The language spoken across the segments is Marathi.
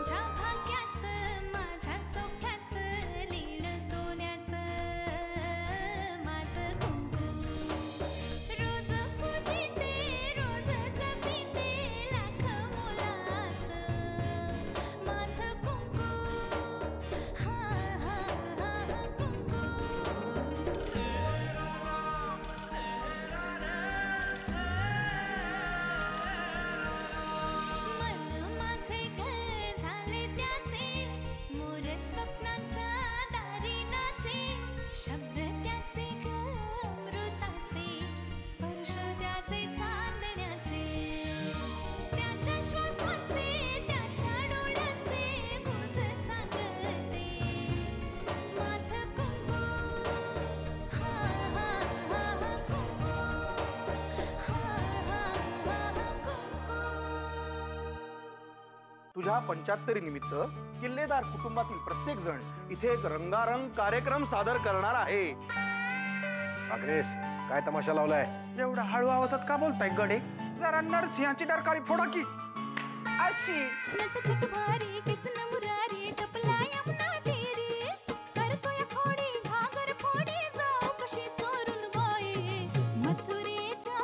माझ्या भाग्याचं माझ्या सोख्याचं लीण सोन्याचं माझं कुंकू रोज पूजिते रोज जपिते लाख मोलाचं माझं कुंकू हा हा हा कुंकू मन माझे घर झाले त्याचे मोर स्वप्नांचा दारी नाचे शब्द त्याचे अमृताचे स्पर्श त्याचे चांदण्याचे त्याच्या श्वासाचे त्याच्या डोळ्याचे गुज सांगते माझं कुंकू हा हा हा कुंकू हा हा हा कुंकू तुझ्या 75 निमित्त किल्लेदार कुटुंबातील प्रत्येक जण इथे एक रंगारंग कार्यक्रम सादर करणार आहे. अग्रेस काय तमाशा लावलाय? एवढा हळू आवाजात का बोलताय गडे? जरा नरसिंहाची डरकाळी फोडा की. अशी नटखट भारी किसन मुरारी टपला यमुना तीरी करतोय फोडी घागर फोडी जाऊ कशी चोरून बाई मथुरेच्या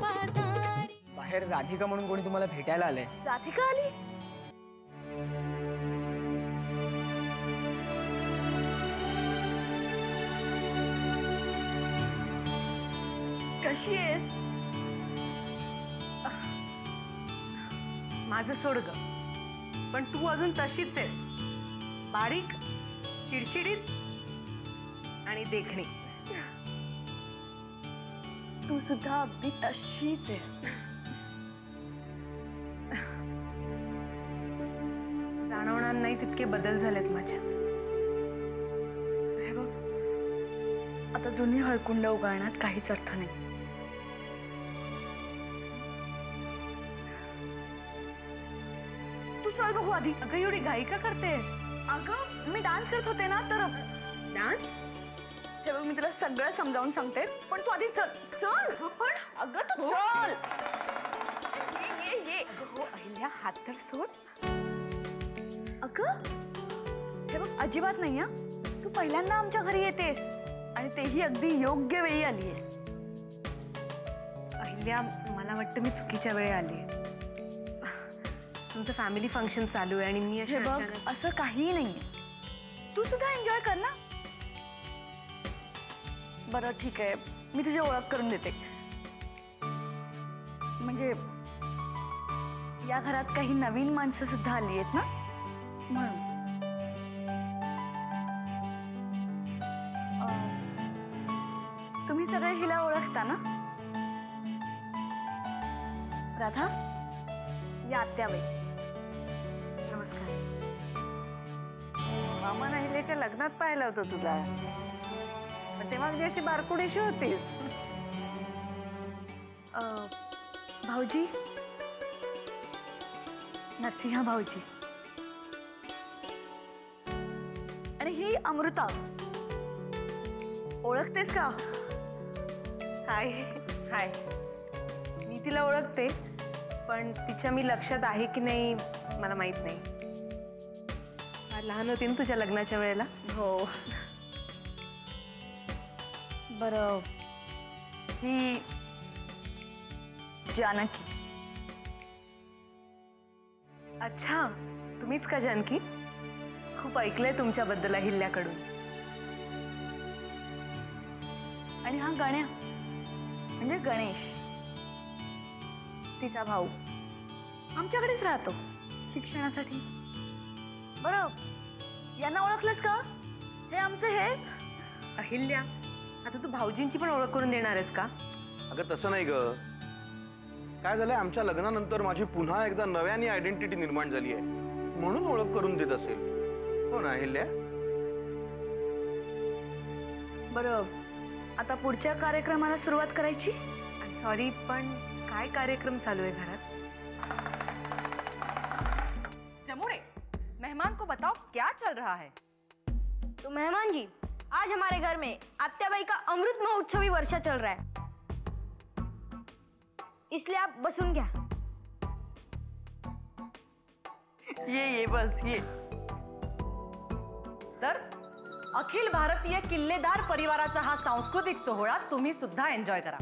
बाजारी. बाहेर राधिका म्हणून कोणी तुम्हाला भेटायला आलंय? राधिका आली? कशी आहेस? माझं सोड ग, पण तू अजून तशीच आहेस, बारीक, चिडचिडीत आणि देखणी. तू सुद्धा अगदी तशीच आहे. जाणवणार नाही तितके बदल झालेत माझ्यात. हे बघ, आता जुनी हळकुंड उगाळण्यात काहीच अर्थ नाही. तू चल बघू आधी. अगं एवढी घाई का करतेस? अगं मी डान्स करत होते ना, तर डान्स? हे बघ मी तुला सगळं समजावून सांगते, पण तू आधी चल. चल पण अगं तू चल. ये ये ये. अगं हो अहिल्या, हात तर सोड. अगं हे बघ अजिबात नाही हा. तू पहिल्यांदा आमच्या घरी येतेस आणि तेही अगदी योग्य वेळी आलीये. अहिल्या, मला वाटतं मी चुकीच्या वेळी आली. तुमचं फॅमिली फंक्शन चालू आहे आणि मी हे बघ असं काहीही नाहीये. तू सुद्धा एन्जॉय कर ना. बरं ठीक आहे, मी तुझी ओळख करून देते. म्हणजे या घरात काही नवीन माणसं सुद्धा आली आहेत ना, म्हणून. तुम्ही सगळे हिला ओळखता ना? राधा, या आत्याबाई. नमस्कार. मामा अहिल्याच्या लग्नात पाहिलं होतं तुला, पण तेव्हा अगदी अशी बारकुडीशी होतीस. भाऊजी, नरसिंहा भाऊजी. आणि ही अमृता, ओळखतेस का? हाय हाय. मी तिला ओळखते, पण तिच्या मी लक्षात आहे की नाही मला माहित नाही. फार लहान होती ना तुझ्या लग्नाच्या वेळेला. हो. बरं, ही जानकी. अच्छा, तुम्हीच का जानकी? खूप ऐकलंय तुमच्याबद्दल अहिल्याकडून. आणि हा गण्या म्हणजे गणेश, तिचा भाऊ. आमच्याकडेच राहतो शिक्षणासाठी. बरं, यांना ओळखलंस का? हे आमचे हे. अहिल्या, आता तू भाऊजींची पण ओळख करून देणार आहेस का? अगं तसं नाही ग. काय झालंय, आमच्या लग्नानंतर माझी पुन्हा एकदा नव्याने आयडेंटिटी निर्माण झाली आहे, म्हणून ओळख करून देत असेल. हो ना अहिल्या? बरं, आता पुढच्या कार्यक्रमाला सुरुवात करायची. सॉरी, पण काय कार्यक्रम चालू आहे घरात? जमुरे, मेहमान को बताओ क्या चल रहा है? तो मेहमान जी, आज हमारे घर में आत्याबाई का अमृत महोत्सवी वर्षा चल रहा है, इसलिए आप बसून घ्या. ये बस ये. तर अखिल भारतीय किल्लेदार परिवाराचा हा सांस्कृतिक सोहळा तुम्ही सुद्धा एन्जॉय करा.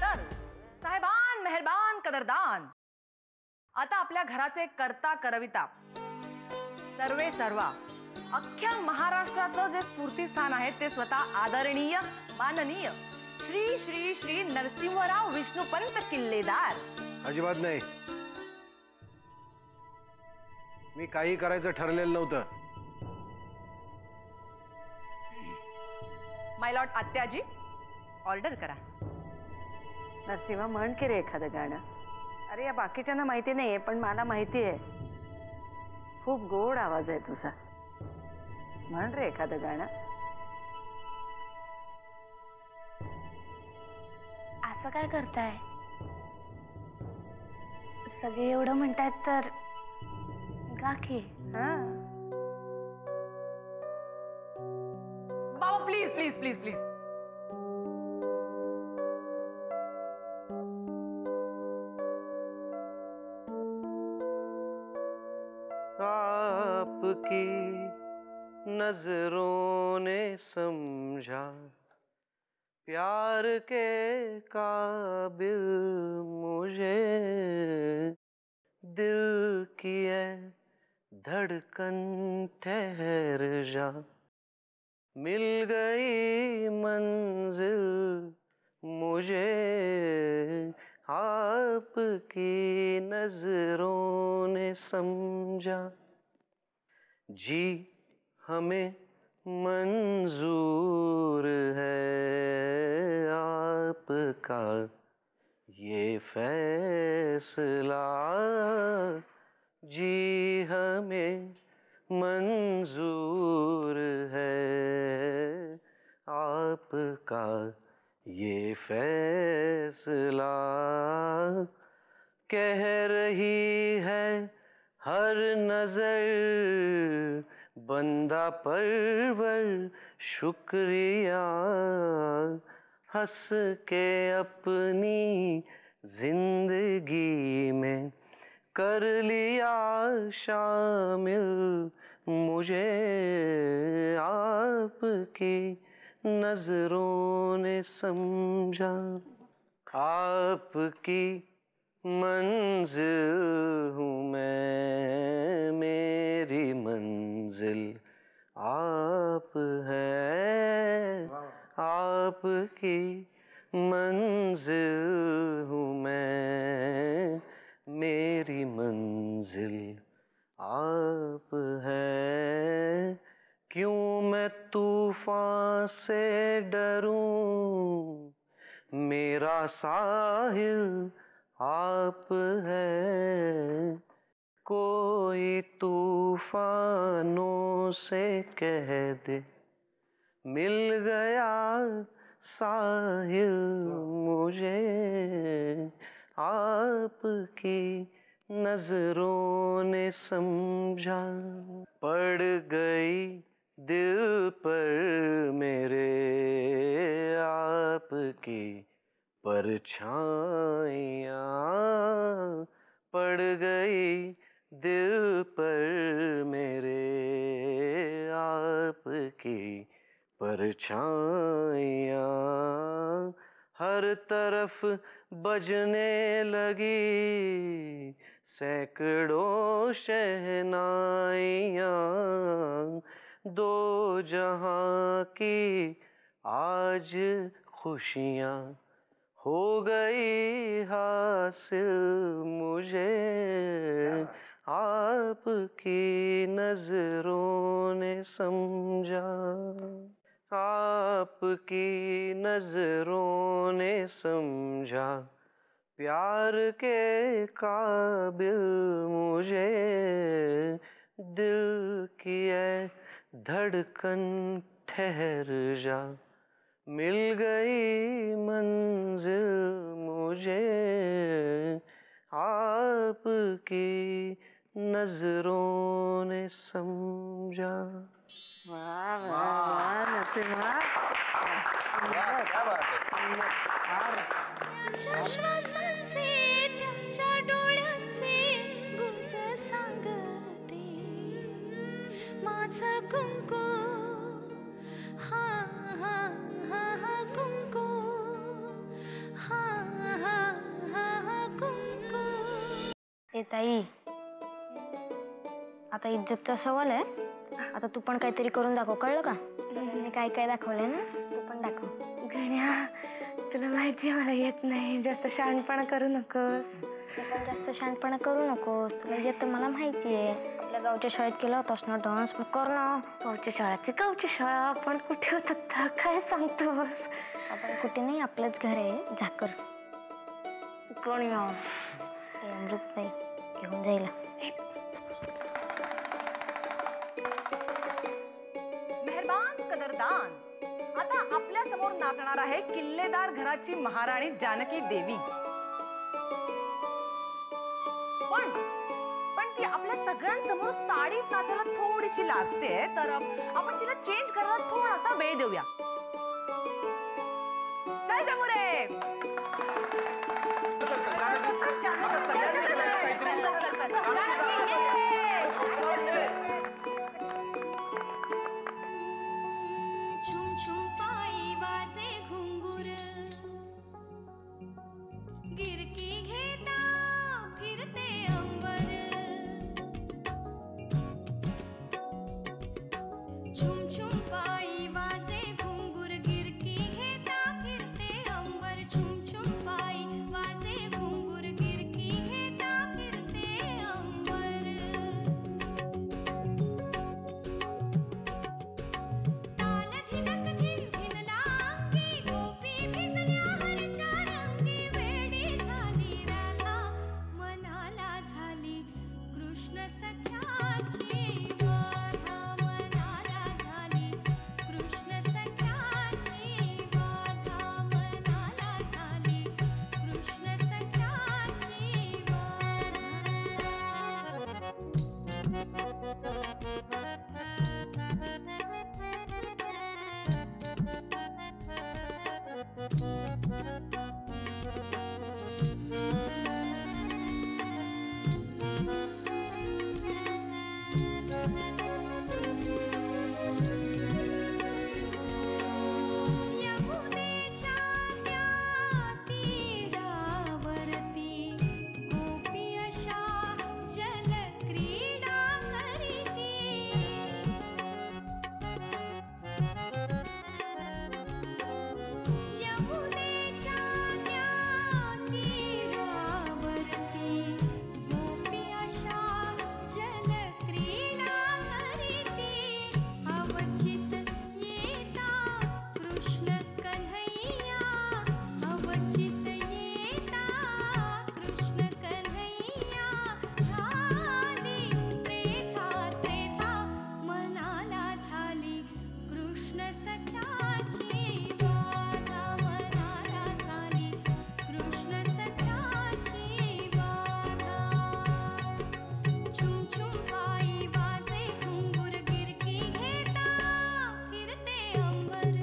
तर साहेबान, मेहरबान, कदरदान, आता आपल्या घराचे करता करविता सर्वे सर्वा अख्ख्या महाराष्ट्राचं जे स्फूर्तीस्थान आहे ते स्वतः आदरणीय माननीय श्री श्री श्री नरसिंहराव विष्णुपंत किल्लेदार. अजिबात नाही. मी काही करायचं ठरलेलं नव्हतं. माय लॉर्ड आत्याजी, ऑर्डर करा. नरसिंहा म्हण की रे एखादं गाणं. अरे या बाकीच्यांना माहिती नाहीये पण मला माहिती आहे. खूप गोड आवाज आहे तुझा. म्हण रे एखादं गाणं. असं काय करताय? सगळे एवढं म्हणतायत तर गा की. बाबा प्लीज प्लीज प्लीज प्लीज. आपकी नजरों ने समझा प्यार के काबिल मुझे, दिल की है धड़कन ठहर जा, मिल गई मंजिल मुझे, आपकी नजरों ने समझा, जी हमें मंजूर है आपका ये फैसला, जी हमें मंजूर है आपका ये फैसला, कह रही है हर नजर बंदा परवर शुक्रिया, हंस के अपनी जिंदगी में कर लिया शामिल मुझे, आपकी नजरों ने समझा, आपकी मंजिल हूँ मैं, मेरी मंजिल आप है, आपकी मंजिल हूँ मैं, मेरी मंजिल आप है, क्यों मैं तूफान से डरूं, मेरा साहिल आप है, कोई तूफानों से कह दे मिल गया साहिल मुझे, आपकी नजरों ने समझा, पड़ गई दिल पर मेरे आपकी परछाइयाँ, पड़ गई दिल पर मेरे आपकी परछाइयाँ, हर तरफ बजने लगी सैकड़ों शहनाइयाँ, दो जहां की आज खुशियाँ हो गई हासिल मुझे, आपकी नजरों ने समझा, आपकी नजरों ने समझा प्यार के काबिल मुझे, दिल की है धड़कन ठहर जा, मिल गई मंजिल मुझे, आपकी नजरों ने समझा. वाह वाह वाह नरसिंहा. श्वासांचे त्यांच्या डोळ्यांचे गुंज सांगते माझं कुंकू हा हा हा हा कुंकू हा हा हा हा कुंकू. ए ताई, आता इज्जतचा सवाल आहे. आता तू पण काहीतरी करून दाखव, कळलं का? मी काय काय दाखवलंय ना, तू पण दाखव. गण्या, तुला माहिती आहे मला येत नाही. जास्त शहाणपणा करू नकोस. तू पण जास्त शहाणपणा करू नकोस. तुला येतं मला माहिती आहे. आपल्या गावच्या शाळेत केला होतास ना डान्स, मग कर ना. गावची शाळा ती गावची शाळा, आपण कुठे होत आता? काय सांगतोस? आपण कुठे नाही, आपलंच घर आहे झाकर. कोण या ते अमृत नाही घेऊन जाईल. मेहरबान कदरदान, आता आपल्या समोर नाचणार आहे किल्लेदार घराची महाराणी जानकी देवी. पण ती आपल्या सगळ्यांसमोर साडीत नाचायला थोडीशी लाजते, तर आपण तिला चेंज करायला थोडासा वेळ देऊया. चल जमुरे. छुम छुम पायी वाजे घुंगूर गिरकी घेता फिरते अंबर. छुम छुम पायी वाजे घुंगूर गिरकी घेता फिरते अंबर. छुम छुम पायी वाजे घुंगूर गिरकी घेता फिरते अंबर. ताल धिनक धिन धिनला अंगी गोपी भिजल्या हरच्या रंगी. वेडी झाली राधा मनाला झाली कृष्ण सख्याची बाधा. मनाला झाली कृष्ण सख्याची बाधा. मनाला झाली कृष्ण सख्याची यमुनेच्या त्या तीरावरती गोपी अशा जलक्रीडा करीती. यमुनेच्या त्या तीरावरती गोपी अशा जलक्रीडा करीती. अवचित येता कृष्ण कन्हैया. अवचित येता कृष्ण कन्हैया. झाली त्रेधा त्रेधा मनाला झाली कृष्ण सख्याची बाधा. मनाला झाली कृष्ण सख्याची बाधा. छुम छुम पायी वाजे घुंगूर गिरकी घेता फिरते अंबर.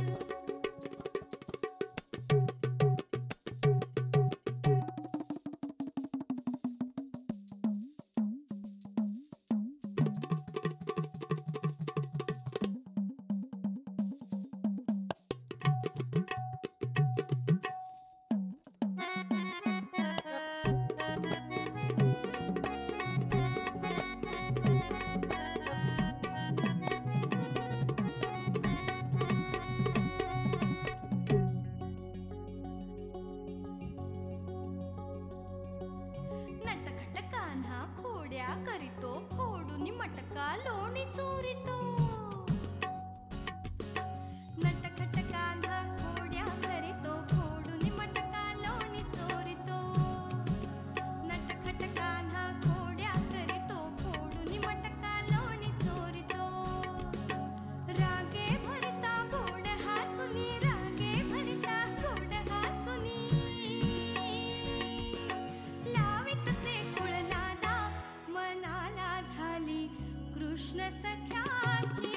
नटखट कान्हा खोड्या करीतो फोडून मटका लोणी चोरितो. नटखट कान्हा खोड्या करीतो फोडून मटका लोणी चोरितो. नटखट कान्हा खोड्या करीतो फोडून मटका लोणी चोरितो. रागे भरता गोड हासुनी. रागे भरता गोड हासुनी. लावित से कुळनादा मनाला झाली कृष्ण सख्याची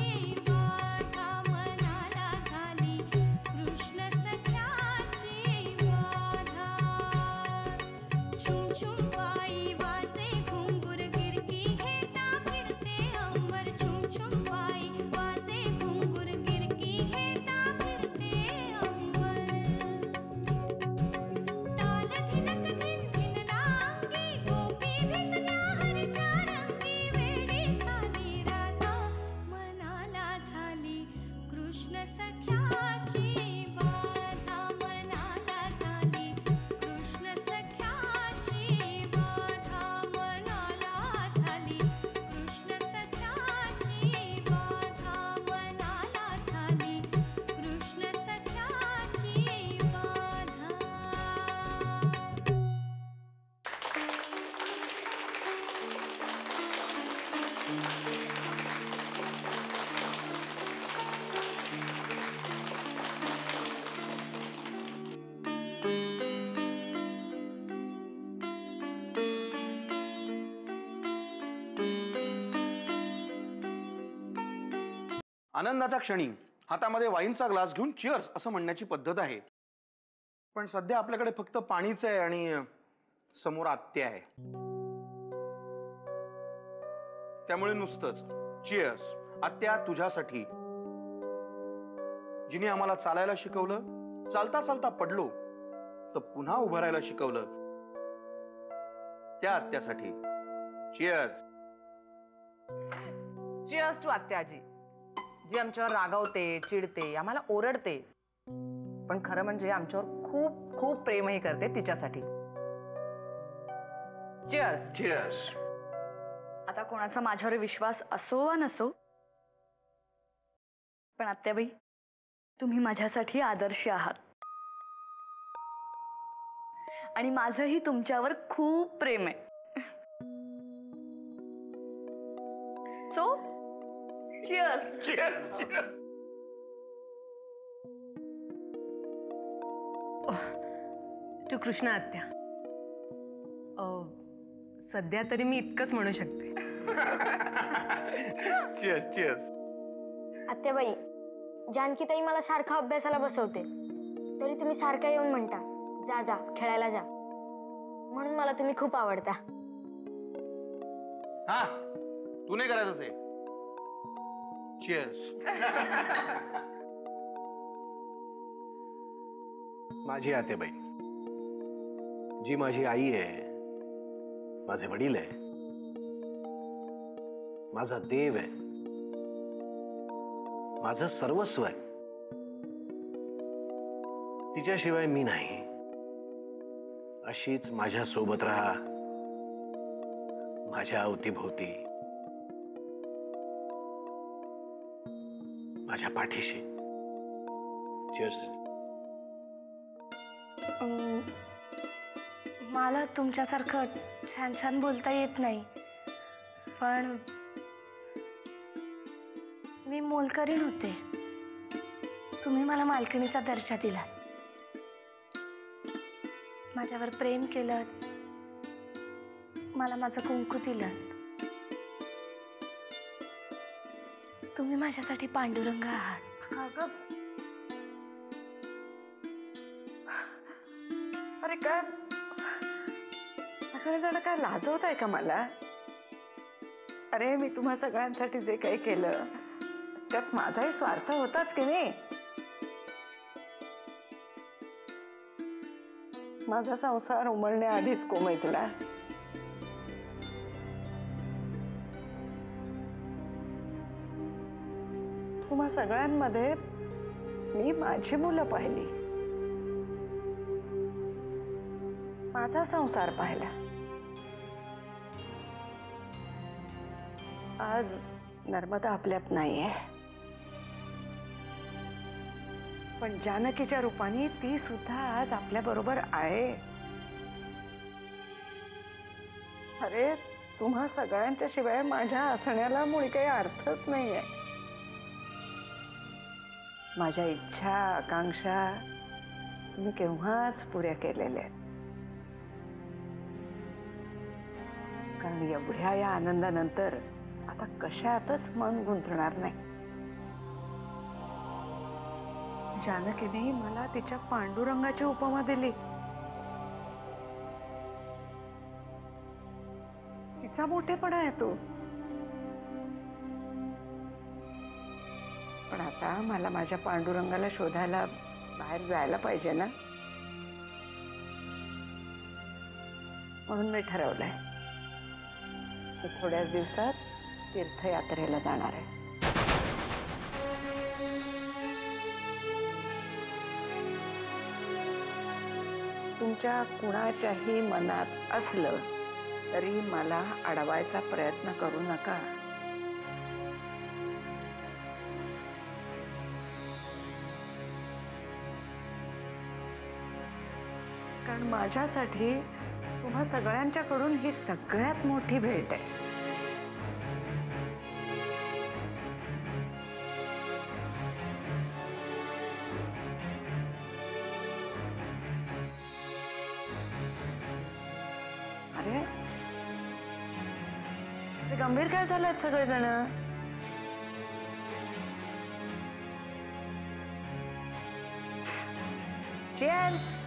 आनंदाच्या क्षणी हातामध्ये वाईनचा ग्लास घेऊन चिअर्स असं म्हणण्याची पद्धत आहे. पण सध्या आपल्याकडे फक्त पाणीच आहे आणि समोर आत्या आहे. त्यामुळे नुसतंच चिअर्स आत्या तुझ्यासाठी, जिने आम्हाला चालायला शिकवलं, चालता चालता पडलो तर पुन्हा उभं राहायला शिकवलं, त्या आत्यासाठी. चिअर्स. चिअर्स टू आत्याजी, जी आमच्यावर रागावते, चिडते, आम्हाला ओरडते, पण खरं म्हणजे आमच्यावर खूप खूप प्रेमही करते तिच्यासाठी. चिअर्स. चिअर्स. आता कोणाचा माझ्यावर विश्वास असो वा नसो, पण आत्याबाई तुम्ही माझ्यासाठी आदर्श आहात आणि माझंही तुमच्यावर खूप प्रेम आहे. So cheers. Cheers. Cheers. To Krishna आत्या. सध्या तरी मी इतकंच म्हणू शकते. चिअर्स. चिअर्स. आत्याबाई, जानकीताई मला सारखं अभ्यासाला बसवते, तरी तुम्ही सारखं येऊन म्हणता जा जा खेळायला जा, म्हणून मला तुम्ही खूप आवडता. हा, तू नाही करायचं आहे. चिअर्स. माझी आतेबाई, जी माझी आई आहे, माझे वडील आहे, माझा देव आहे, माझं सर्वस्व आहे, तिच्याशिवाय मी नाही. अशीच माझ्या सोबत राहा, माझ्या अवतीभोवती, माझ्या पाठीशी. चिअर्स. मला तुमच्यासारखं छान छान बोलता येत नाही, पण मी मोलकरीण होते. तुम्ही मला मालकिणीचा दर्जा दिला, माझ्यावर प्रेम केलं, मला माझं कुंकू दिलं. तुम्ही माझ्यासाठी पांडुरंग आहात. अगं, अरे काय सगळेजण काय लाजवत आहे का मला? अरे मी तुम्हा सगळ्यांसाठी जे काही केलं त्यात माझाही स्वार्थ होताच की नाही. माझा संसार उमलण्याआधीच कोमेजला. तुम्हा सगळ्यांमध्ये मी माझी मुलं पाहिली, माझा संसार पाहिला. आज नर्मदा आपल्यात नाहीये, पण जानकीच्या रूपाने ती सुद्धा आज आपल्या बरोबर आहे. अरे तुम्हा सगळ्यांच्या शिवाय माझ्या असण्याला मुळी काही अर्थच नाहीये. माझ्या इच्छा आकांक्षा तुम्ही केव्हाच पुऱ्या केलेल्या आहेत. कारण एवढ्या या आनंदानंतर आता कशातच मन गुंतणार नाही. जानकीने मला तिच्या पांडुरंगाची उपमा दिली. तिचा मोठेपणा आहे तो. पण आता मला माझ्या पांडुरंगाला शोधायला बाहेर जायला पाहिजे ना. म्हणून मी ठरवलंय की थोड्याच दिवसात तीर्थयात्रेला जाणार आहे. तुमच्या कुणाच्याही मनात असलं तरी मला अडवायचा प्रयत्न करू नका. कारण माझ्यासाठी तुम्हा सगळ्यांच्याकडून ही सगळ्यात मोठी भेट आहे. अरे गंभीर काय झालं सगळेजण? Cheers.